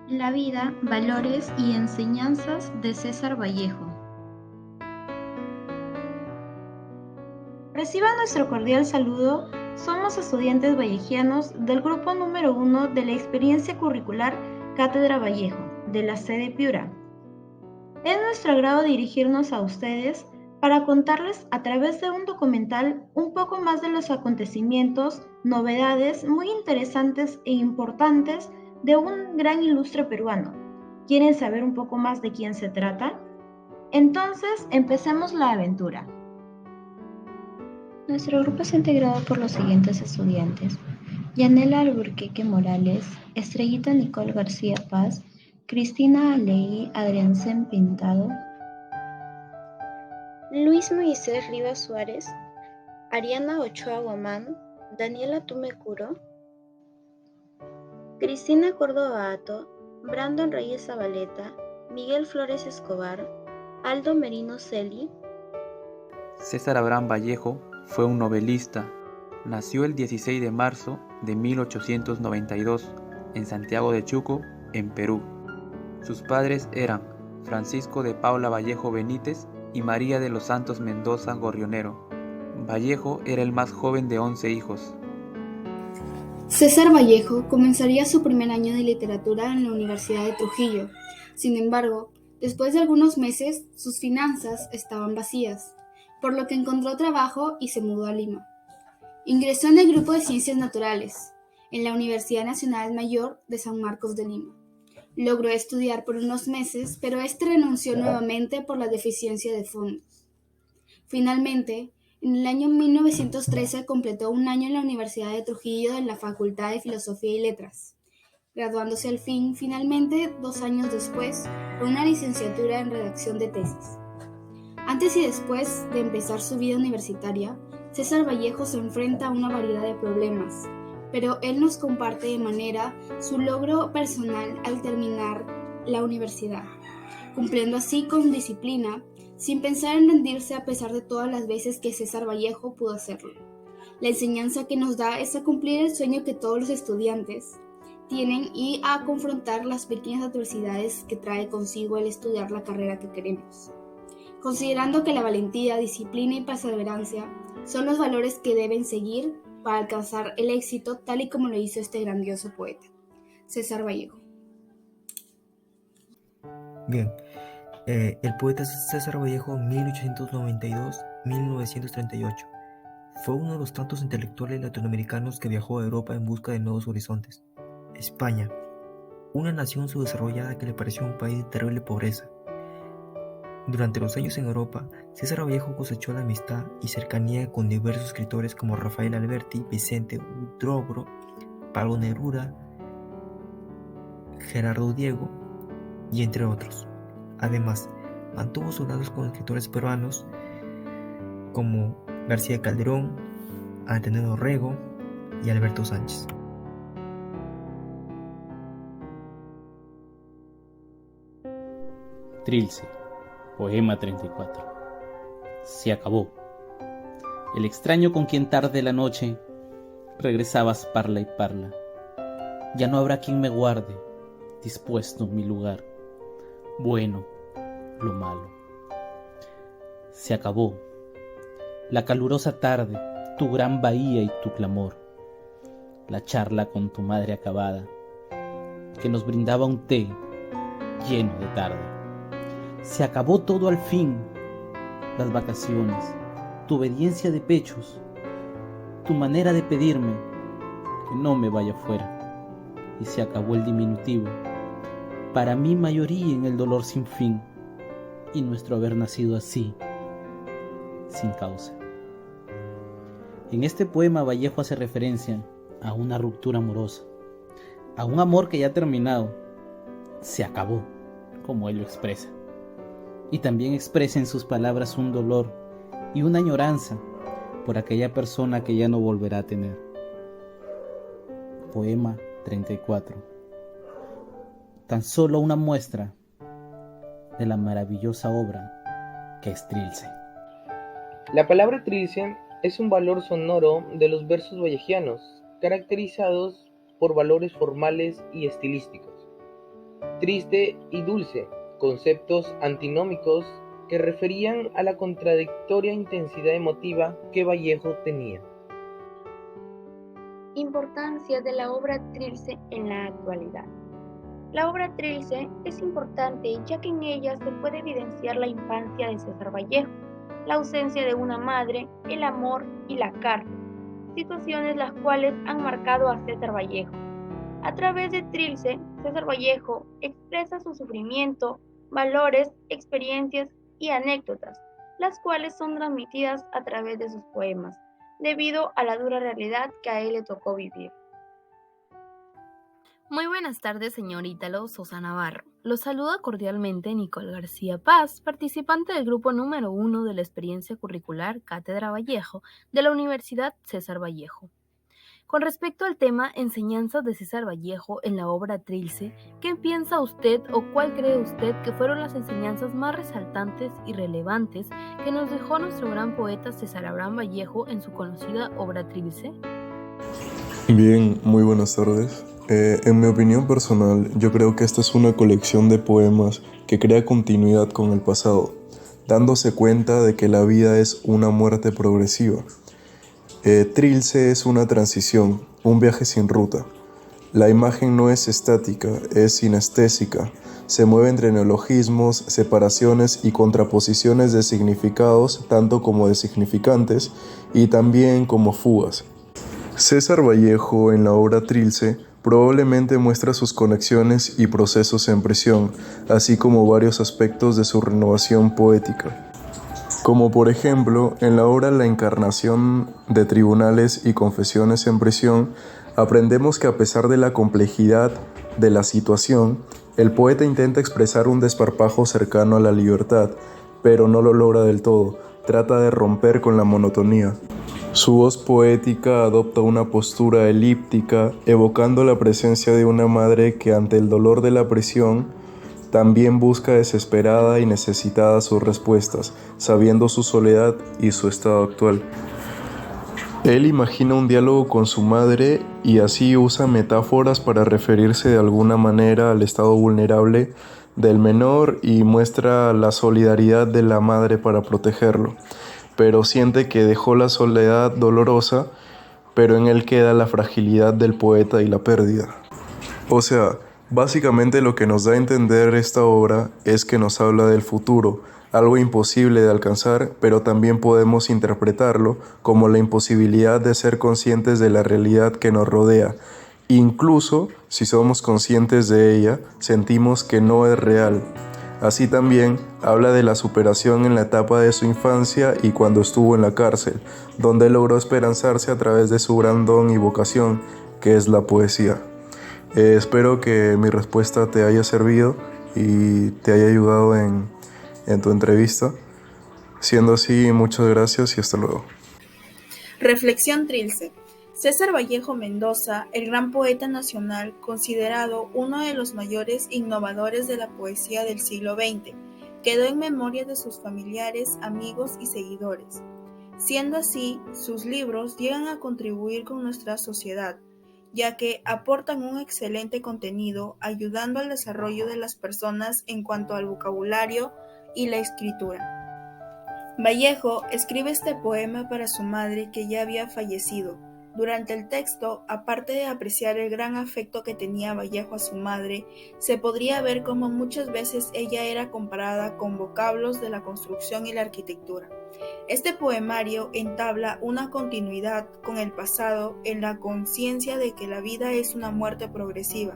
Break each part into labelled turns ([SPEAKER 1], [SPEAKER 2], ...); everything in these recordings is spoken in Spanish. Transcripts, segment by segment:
[SPEAKER 1] La vida, valores y enseñanzas de César Vallejo. Reciban nuestro cordial saludo. Somos estudiantes vallejianos del grupo número 1 de la experiencia curricular Cátedra Vallejo, de la sede Piura. Es nuestro agrado dirigirnos a ustedes para contarles a través de un documental un poco más de los acontecimientos, novedades muy interesantes e importantes de un gran ilustre peruano. ¿Quieren saber un poco más de quién se trata? Entonces, empecemos la aventura. Nuestro grupo está integrado por los siguientes estudiantes: Yanela Alburquerque Morales, Estrellita Nicole García Paz, Cristina Alegui Adriancén Pintado, Luis Moisés Rivas Suárez, Ariana Ochoa Guamán, Daniela Tumecuro, Cristina Córdoba Ato, Brandon Reyes Zabaleta, Miguel Flores Escobar, Aldo Merino Celi.
[SPEAKER 2] César Abraham Vallejo fue un novelista. Nació el 16 de marzo de 1892 en Santiago de Chuco, en Perú. Sus padres eran Francisco de Paula Vallejo Benítez y María de los Santos Mendoza Gorrionero. Vallejo era el más joven de 11 hijos.
[SPEAKER 3] César Vallejo comenzaría su primer año de literatura en la Universidad de Trujillo. Sin embargo, después de algunos meses, sus finanzas estaban vacías, por lo que encontró trabajo y se mudó a Lima. Ingresó en el grupo de Ciencias Naturales, en la Universidad Nacional Mayor de San Marcos de Lima. Logró estudiar por unos meses, pero renunció nuevamente por la deficiencia de fondos. Finalmente, en el año 1913 completó un año en la Universidad de Trujillo en la Facultad de Filosofía y Letras, graduándose al fin, finalmente, 2 años después, con una licenciatura en redacción de tesis. Antes y después de empezar su vida universitaria, César Vallejo se enfrenta a una variedad de problemas, pero él nos comparte de manera su logro personal al terminar la universidad, cumpliendo así con disciplina, sin pensar en rendirse a pesar de todas las veces que César Vallejo pudo hacerlo. La enseñanza que nos da es a cumplir el sueño que todos los estudiantes tienen y a confrontar las pequeñas adversidades que trae consigo el estudiar la carrera que queremos. Considerando que la valentía, disciplina y perseverancia son los valores que deben seguir para alcanzar el éxito, tal y como lo hizo este grandioso poeta, César Vallejo.
[SPEAKER 4] Bien, el poeta César Vallejo, 1892-1938, fue uno de los tantos intelectuales latinoamericanos que viajó a Europa en busca de nuevos horizontes. España, una nación subdesarrollada que le pareció un país de terrible pobreza. Durante los años en Europa, César Vallejo cosechó la amistad y cercanía con diversos escritores como Rafael Alberti, Vicente Huidobro, Pablo Neruda, Gerardo Diego y entre otros. Además, mantuvo sus lazos con escritores peruanos como García Calderón, Antonio Rego y Alberto Sánchez.
[SPEAKER 5] Trilce, poema 34. Se acabó. El extraño con quien tarde la noche regresabas parla y parla. Ya no habrá quien me guarde, dispuesto en mi lugar. Bueno, lo malo. Se acabó. La calurosa tarde, tu gran bahía y tu clamor. La charla con tu madre acabada, que nos brindaba un té lleno de tarde. Se acabó todo al fin, las vacaciones, tu obediencia de pechos, tu manera de pedirme que no me vaya fuera. Y se acabó el diminutivo, para mí mayoría en el dolor sin fin, y nuestro haber nacido así, sin causa. En este poema Vallejo hace referencia a una ruptura amorosa, a un amor que ya ha terminado, se acabó, como él lo expresa. Y también expresa en sus palabras un dolor y una añoranza por aquella persona que ya no volverá a tener. Poema 34. Tan solo una muestra de la maravillosa obra que es Trilce.
[SPEAKER 6] La palabra trilce es un valor sonoro de los versos vallejianos, caracterizados por valores formales y estilísticos. triste y dulce, conceptos antinómicos que referían a la contradictoria intensidad emotiva que Vallejo tenía.
[SPEAKER 1] Importancia de la obra Trilce en la actualidad. La obra Trilce es importante ya que en ella se puede evidenciar la infancia de César Vallejo, la ausencia de una madre, el amor y la cárcel, situaciones las cuales han marcado a César Vallejo. A través de Trilce, César Vallejo expresa su sufrimiento, valores, experiencias y anécdotas, las cuales son transmitidas a través de sus poemas, debido a la dura realidad que a él le tocó vivir.
[SPEAKER 7] Muy buenas tardes, señor Ítalo Sosa Navarro. Los saluda cordialmente Nicole García Paz, participante del grupo número 1 de la experiencia curricular Cátedra Vallejo de la Universidad César Vallejo. Con respecto al tema Enseñanzas de César Vallejo en la obra Trilce, ¿qué piensa usted o cuál cree usted que fueron las enseñanzas más resaltantes y relevantes que nos dejó nuestro gran poeta César Abraham Vallejo en su conocida obra Trilce?
[SPEAKER 8] Bien, muy buenas tardes. En mi opinión personal, yo creo que esta es una colección de poemas que crea continuidad con el pasado, dándose cuenta de que la vida es una muerte progresiva. Trilce es una transición, un viaje sin ruta. La imagen no es estática, es sinestésica. Se mueve entre neologismos, separaciones y contraposiciones de significados, tanto como de significantes, y también como fugas. César Vallejo, en la obra Trilce, probablemente muestra sus conexiones y procesos en prisión, así como varios aspectos de su renovación poética. Como por ejemplo, en la obra La encarnación de tribunales y confesiones en prisión, aprendemos que a pesar de la complejidad de la situación, el poeta intenta expresar un desparpajo cercano a la libertad, pero no lo logra del todo, trata de romper con la monotonía. Su voz poética adopta una postura elíptica, evocando la presencia de una madre que ante el dolor de la prisión también busca desesperada y necesitada sus respuestas, sabiendo su soledad y su estado actual. Él imagina un diálogo con su madre y así usa metáforas para referirse de alguna manera al estado vulnerable del menor y muestra la solidaridad de la madre para protegerlo, pero siente que dejó la soledad dolorosa, pero en él queda la fragilidad del poeta y la pérdida. O sea, básicamente lo que nos da a entender esta obra es que nos habla del futuro, algo imposible de alcanzar, pero también podemos interpretarlo como la imposibilidad de ser conscientes de la realidad que nos rodea. Incluso si somos conscientes de ella, sentimos que no es real. Así también habla de la superación en la etapa de su infancia y cuando estuvo en la cárcel, donde logró esperanzarse a través de su gran don y vocación, que es la poesía. Espero que mi respuesta te haya servido y te haya ayudado en tu entrevista. Siendo así, muchas gracias y hasta luego.
[SPEAKER 9] Reflexión Trilce. César Vallejo Mendoza, el gran poeta nacional, considerado uno de los mayores innovadores de la poesía del siglo XX, quedó en memoria de sus familiares, amigos y seguidores. Siendo así, sus libros llegan a contribuir con nuestra sociedad, ya que aportan un excelente contenido ayudando al desarrollo de las personas en cuanto al vocabulario y la escritura. Vallejo escribe este poema para su madre que ya había fallecido. Durante el texto, aparte de apreciar el gran afecto que tenía Vallejo a su madre, se podría ver cómo muchas veces ella era comparada con vocablos de la construcción y la arquitectura. Este poemario entabla una continuidad con el pasado en la conciencia de que la vida es una muerte progresiva.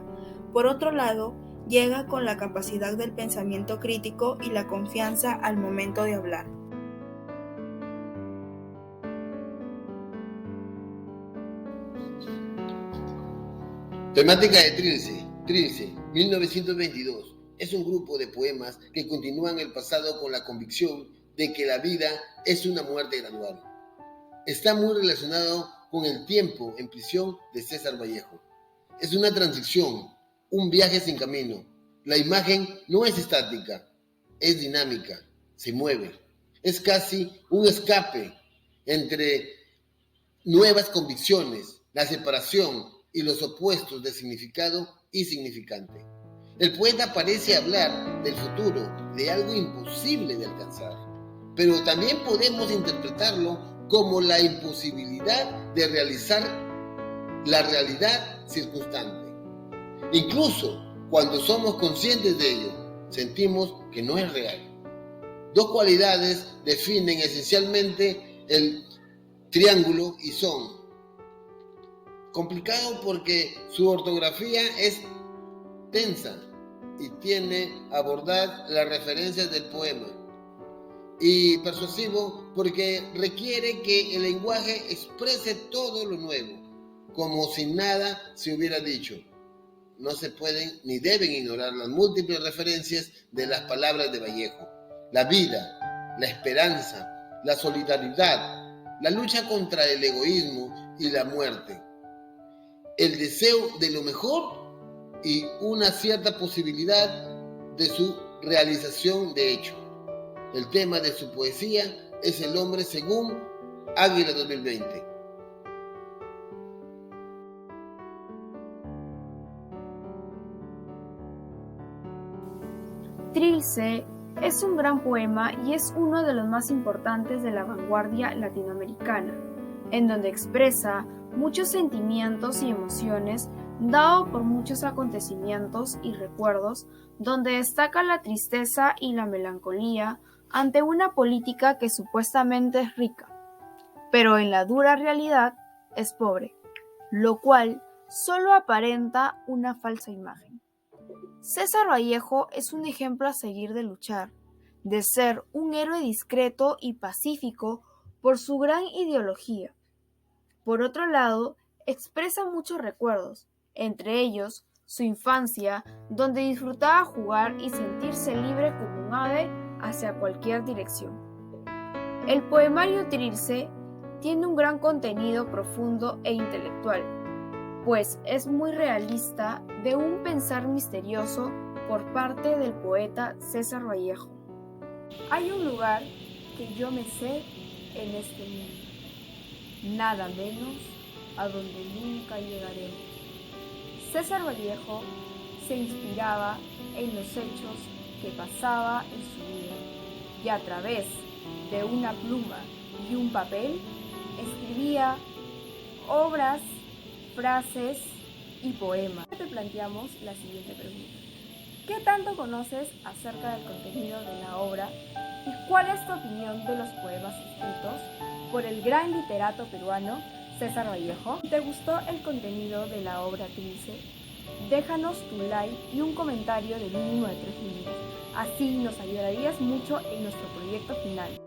[SPEAKER 9] Por otro lado, llega con la capacidad del pensamiento crítico y la confianza al momento de hablar.
[SPEAKER 10] Temática de Trilce. Trilce, 1922. Es un grupo de poemas que continúan el pasado con la convicción de que la vida es una muerte gradual. Está muy relacionado con el tiempo en prisión de César Vallejo. Es una transición, un viaje sin camino. La imagen no es estática, es dinámica, se mueve. Es casi un escape entre nuevas convicciones, la separación y los opuestos de significado y significante. El poeta parece hablar del futuro, de algo imposible de alcanzar, pero también podemos interpretarlo como la imposibilidad de realizar la realidad circunstante. Incluso cuando somos conscientes de ello, sentimos que no es real. Dos cualidades definen esencialmente el triángulo y son complicado porque su ortografía es tensa y tiene a abordar las referencias del poema, y persuasivo porque requiere que el lenguaje exprese todo lo nuevo, como si nada se hubiera dicho. No se pueden ni deben ignorar las múltiples referencias de las palabras de Vallejo: la vida, la esperanza, la solidaridad, la lucha contra el egoísmo y la muerte, el deseo de lo mejor y una cierta posibilidad de su realización de hecho. El tema de su poesía es el hombre según Águila 2020.
[SPEAKER 11] Trilce es un gran poema y es uno de los más importantes de la vanguardia latinoamericana, en donde expresa muchos sentimientos y emociones dado por muchos acontecimientos y recuerdos, donde destaca la tristeza y la melancolía ante una política que supuestamente es rica, pero en la dura realidad es pobre, lo cual solo aparenta una falsa imagen. César Vallejo es un ejemplo a seguir de luchar, de ser un héroe discreto y pacífico por su gran ideología. Por otro lado, expresa muchos recuerdos, entre ellos su infancia, donde disfrutaba jugar y sentirse libre como un ave hacia cualquier dirección. El poemario Trilce tiene un gran contenido profundo e intelectual, pues es muy realista de un pensar misterioso por parte del poeta César Vallejo. Hay un lugar que yo me sé en este mundo, nada menos a donde nunca llegaremos. César Vallejo se inspiraba en los hechos que pasaba en su vida y a través de una pluma y un papel escribía obras, frases y poemas. Te planteamos la siguiente pregunta: ¿qué tanto conoces acerca del contenido de la obra y cuál es tu opinión de los poemas escritos por el gran literato peruano César Vallejo? Si te gustó el contenido de la obra Trilce, déjanos tu like y un comentario de mínimo de 3 minutos. Así nos ayudarías mucho en nuestro proyecto final.